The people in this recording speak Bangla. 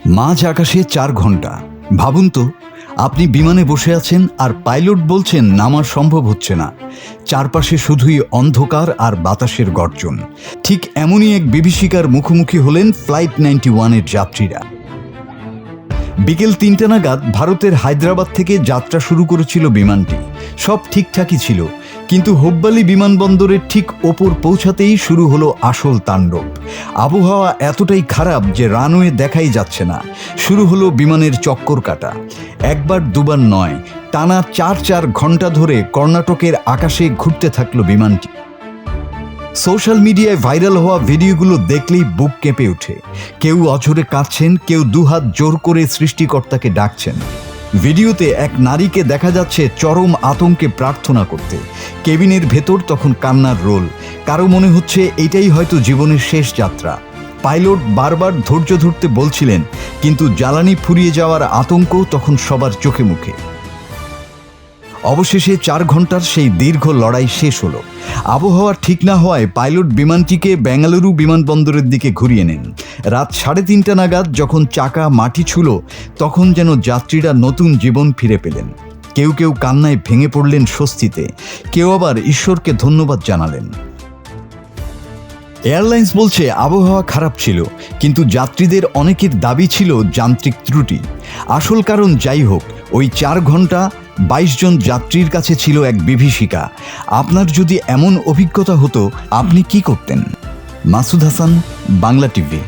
মাঝ আকাশে 4 ঘন্টা। ভাবুন তো, আপনি বিমানে বসে আছেন আর পাইলট বলছেন নামা সম্ভব হচ্ছে না। চারপাশে শুধুই অন্ধকার আর বাতাসের গর্জন। ঠিক এমনই এক বিভীষিকার মুখোমুখি হলেন ফ্লাইট 91-এর যাত্রীরা। বিকেল 3টা নাগাদ ভারতের হায়দ্রাবাদ থেকে যাত্রা শুরু করেছিল বিমানটি। সব ঠিকঠাকই ছিল, কিন্তু হুব্বালি বিমানবন্দরের ঠিক ওপর পৌঁছাতেই শুরু হলো আসল তাণ্ডব। আবহাওয়া এতটাই খারাপ যে রানওয়ে দেখাই যাচ্ছে না। শুরু হলো বিমানের চক্কর কাটা। একবার দুবার নয়, টানা 4 ঘন্টা ধরে কর্ণাটকের আকাশে ঘুরতে থাকলো বিমানটি। সোশ্যাল মিডিয়ায় ভাইরাল হওয়া ভিডিওগুলো দেখলেই বুক কেঁপে ওঠে। কেউ অঝরে কাঁদছেন, কেউ দুহাত জোর করে সৃষ্টিকর্তাকে ডাকছেন। ভিডিওতে এক নারীকে দেখা যাচ্ছে চরম আতঙ্কে প্রার্থনা করতে। কেবিনের ভেতর তখন কান্নার রোল। কারো মনে হচ্ছে এটাই হয়তো জীবনের শেষ যাত্রা। পাইলট বারবার ধৈর্য ধরতে বলছিলেন, কিন্তু জ্বালানি ফুরিয়ে যাওয়ার আতঙ্ক তখন সবার চোখে মুখে। অবশেষে 4 ঘন্টার সেই দীর্ঘ লড়াই শেষ হলো। আবহাওয়া ঠিক না হওয়ায় পাইলট বিমানটিকে বেঙ্গালুরু বিমানবন্দরের দিকে ঘুরিয়ে নেন। রাত 3:30 নাগাদ যখন চাকা মাটি ছুঁল, তখন যেন যাত্রীরা নতুন জীবন ফিরে পেলেন। কেউ কেউ কান্নায় ভেঙে পড়লেন স্বস্তিতে, কেউ আবার ঈশ্বরকে ধন্যবাদ জানালেন। এয়ারলাইন্স বলছে আবহাওয়া খারাপ ছিল, কিন্তু যাত্রীদের অনেকের দাবি ছিল যান্ত্রিক ত্রুটি। আসল কারণ যাই হোক, ওই 4 ঘন্টা 22 জন যাত্রীর কাছে ছিল এক বিভীষিকা। আপনার যদি এমন অভিজ্ঞতা হতো, আপনি কি করতেন? মাসুদ হাসান, বাংলা টিভি।